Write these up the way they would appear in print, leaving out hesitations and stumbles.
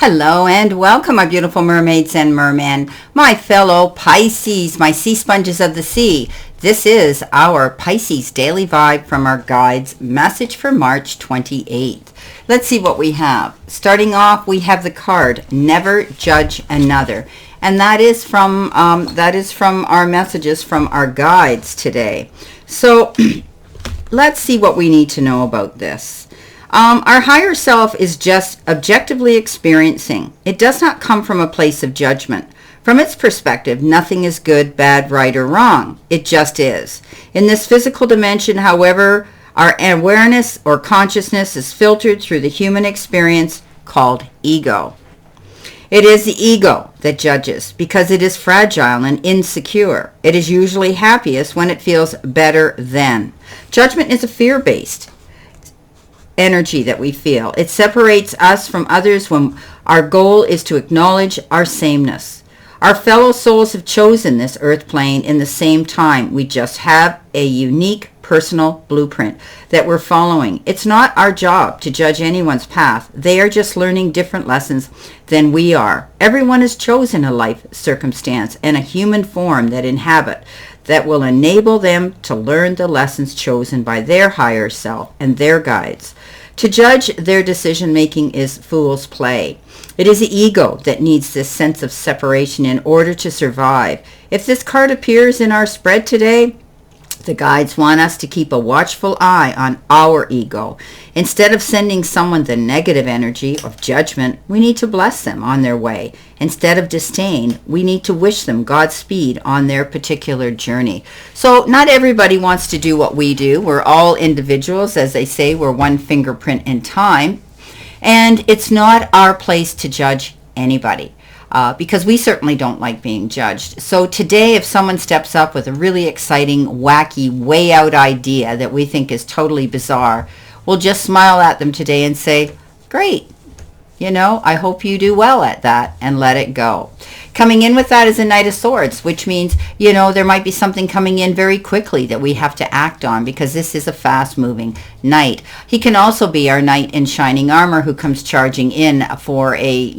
Hello and welcome, my beautiful mermaids and mermen, my fellow Pisces, my sea sponges of the sea. This is our Pisces Daily Vibe from our guides message for March 28th. Let's see what we have. Starting off, we have the card, Never Judge Another. And that is from our messages from our guides today. So let's see what we need to know about this. Our higher self is just objectively experiencing. It does not come from a place of judgment. From its perspective, nothing is good, bad, right, or wrong. It just is. In this physical dimension, however, our awareness or consciousness is filtered through the human experience called ego. It is the ego that judges because it is fragile and insecure. It is usually happiest when it feels better than. Judgment is a fear-based energy that we feel. It separates us from others when our goal is to acknowledge our sameness. Our fellow souls have chosen this earth plane in the same time. We just have a unique personal blueprint that we're following. It's not our job to judge anyone's path. They are just learning different lessons than we are. Everyone has chosen a life circumstance and a human form that will enable them to learn the lessons chosen by their higher self and their guides. To judge their decision making is fool's play. It is the ego that needs this sense of separation in order to survive. If this card appears in our spread today, the guides want us to keep a watchful eye on our ego. Instead of sending someone the negative energy of judgment, we need to bless them on their way. Instead of disdain, we need to wish them Godspeed on their particular journey. So not everybody wants to do what we do. We're all individuals. As they say, we're one fingerprint in time. And it's not our place to judge anybody. Because we certainly don't like being judged. So today, if someone steps up with a really exciting, wacky, way out idea that we think is totally bizarre, we'll just smile at them today and say, great, I hope you do well at that, and let it go. Coming in with that is a Knight of Swords, which means, there might be something coming in very quickly that we have to act on because this is a fast-moving knight. He can also be our knight in shining armor who comes charging in for a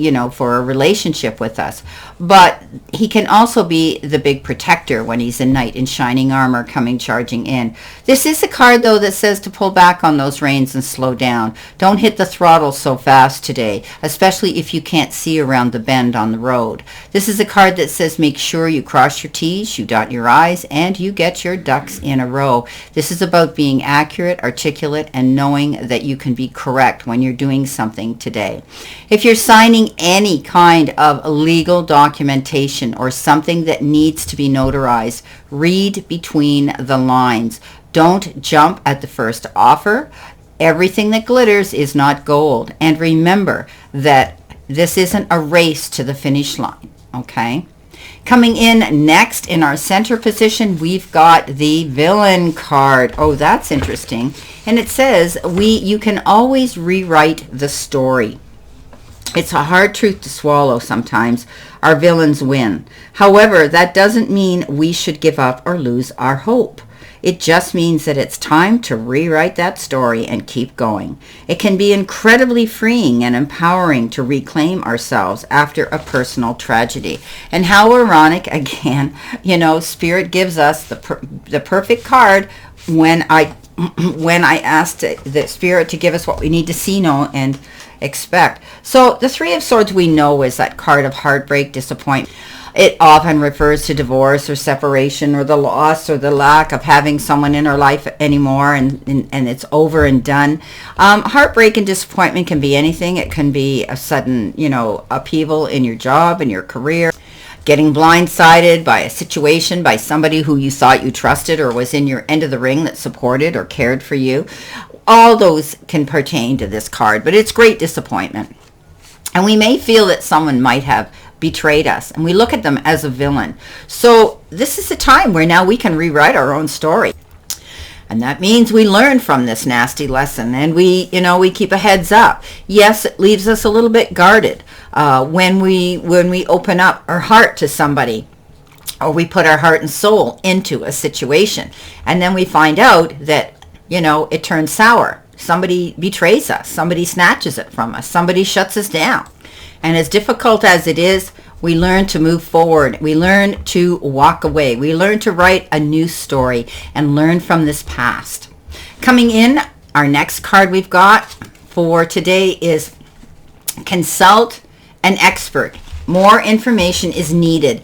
relationship with us. But he can also be the big protector when he's a knight in shining armor coming charging in. This is a card, though, that says to pull back on those reins and slow down. Don't hit the throttle so fast today, especially if you can't see around the bend on the road. This is a card that says make sure you cross your T's, you dot your I's, and you get your ducks in a row. This is about being accurate, articulate, and knowing that you can be correct when you're doing something today. If you're signing any kind of legal documentation or something that needs to be notarized, read between the lines. Don't jump at the first offer. Everything that glitters is not gold. And remember that this isn't a race to the finish line. Okay, coming in next in our center position, we've got the Villain card. Oh, that's interesting. And it says, you can always rewrite the story. It's a hard truth to swallow sometimes. Our villains win. However, that doesn't mean we should give up or lose our hope. It just means that it's time to rewrite that story and keep going. It can be incredibly freeing and empowering to reclaim ourselves after a personal tragedy. And how ironic, again, Spirit gives us the perfect card when I asked the Spirit to give us what we need to see, know, and expect. So the Three of Swords we know is that card of heartbreak, disappointment. It often refers to divorce or separation or the loss or the lack of having someone in our life anymore and it's over and done. Heartbreak and disappointment can be anything. It can be a sudden, upheaval in your job and your career. Getting blindsided by a situation, by somebody who you thought you trusted or was in your end of the ring that supported or cared for you. All those can pertain to this card, but it's great disappointment. And we may feel that someone might have betrayed us, and we look at them as a villain. So this is a time where now we can rewrite our own story. And that means we learn from this nasty lesson and we keep a heads up. Yes, it leaves us a little bit guarded when we open up our heart to somebody or we put our heart and soul into a situation. And then we find out that, it turns sour. Somebody betrays us. Somebody snatches it from us. Somebody shuts us down. And as difficult as it is, we learn to move forward. We learn to walk away. We learn to write a new story and learn from this past. Coming in, our next card we've got for today is consult an expert. More information is needed.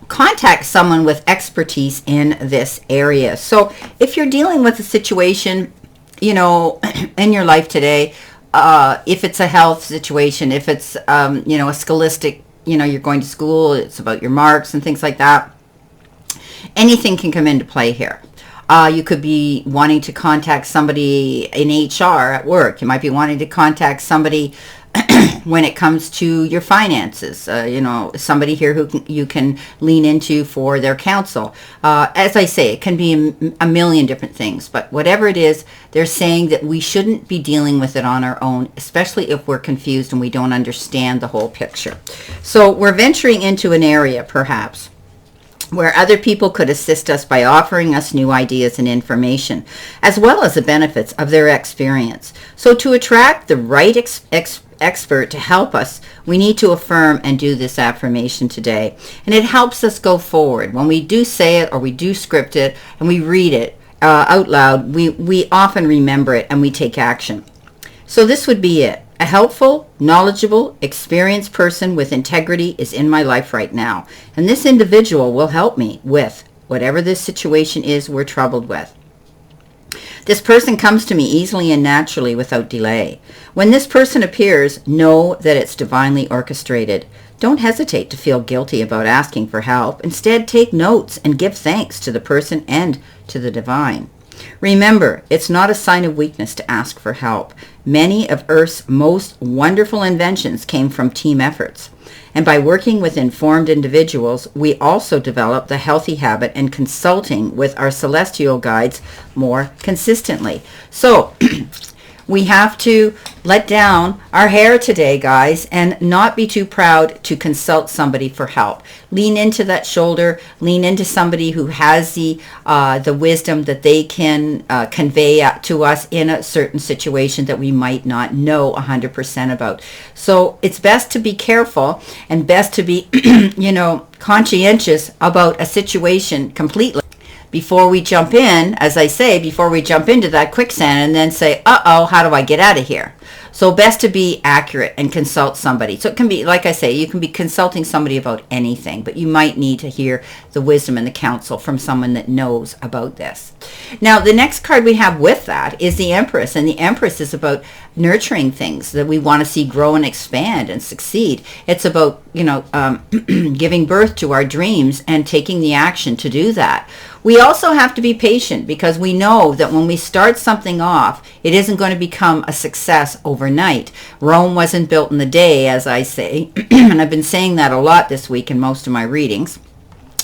Contact someone with expertise in this area. So if you're dealing with a situation, in your life today, if it's a health situation, if it's, a scholastic, you're going to school, it's about your marks and things like that, anything can come into play here. You could be wanting to contact somebody in HR at work. You might be wanting to contact somebody when it comes to your finances, somebody here who you can lean into for their counsel. As I say, it can be a million different things, but whatever it is, they're saying that we shouldn't be dealing with it on our own, especially if we're confused and we don't understand the whole picture. So we're venturing into an area, perhaps, where other people could assist us by offering us new ideas and information, as well as the benefits of their experience. So to attract the right expert to help us, we need to affirm and do this affirmation today. And it helps us go forward. When we do say it or we do script it and we read it out loud, we often remember it and we take action. So this would be it. A helpful, knowledgeable, experienced person with integrity is in my life right now. And this individual will help me with whatever this situation is we're troubled with. This person comes to me easily and naturally without delay. When this person appears, know that it's divinely orchestrated. Don't hesitate to feel guilty about asking for help. Instead, take notes and give thanks to the person and to the divine. Remember, it's not a sign of weakness to ask for help. Many of Earth's most wonderful inventions came from team efforts. And by working with informed individuals, we also develop the healthy habit and consulting with our celestial guides more consistently. So we have to let down our hair today, guys, and not be too proud to consult somebody for help. Lean into that shoulder, lean into somebody who has the wisdom that they can convey to us in a certain situation that we might not know 100% about. So it's best to be careful and best to be, conscientious about a situation completely before we jump in, as I say, before we jump into that quicksand and then say, uh-oh, how do I get out of here? So best to be accurate and consult somebody. So it can be, like I say, you can be consulting somebody about anything, but you might need to hear the wisdom and the counsel from someone that knows about this. Now, the next card we have with that is the Empress, and the Empress is about nurturing things that we want to see grow and expand and succeed. It's about, giving birth to our dreams and taking the action to do that. We also have to be patient because we know that when we start something off, it isn't going to become a success overnight. Rome wasn't built in a day, as I say, and I've been saying that a lot this week in most of my readings,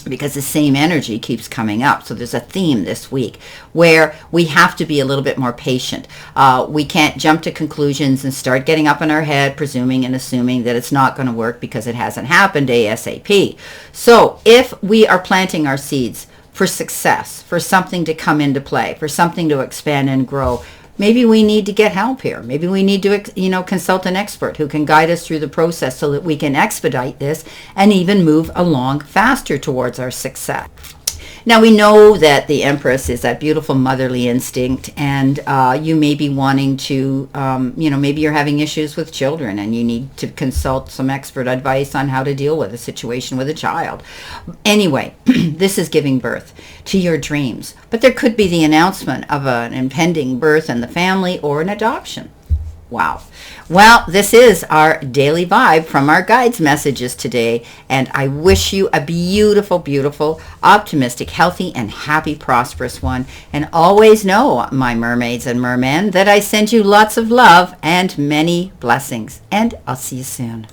because the same energy keeps coming up. So there's a theme this week where we have to be a little bit more patient. We can't jump to conclusions and start getting up in our head, presuming and assuming that it's not going to work because it hasn't happened ASAP. So if we are planting our seeds for success, for something to come into play, for something to expand and grow, maybe we need to get help here. Maybe we need to, consult an expert who can guide us through the process so that we can expedite this and even move along faster towards our success. Now, we know that the Empress is that beautiful motherly instinct, and you may be wanting to, maybe you're having issues with children and you need to consult some expert advice on how to deal with a situation with a child. Anyway, this is giving birth to your dreams, but there could be the announcement of an impending birth in the family or an adoption. Wow. Well, this is our daily vibe from our guides' messages today, and I wish you a beautiful, beautiful, optimistic, healthy, and happy, prosperous one. And always know, my mermaids and mermen, that I send you lots of love and many blessings. And I'll see you soon.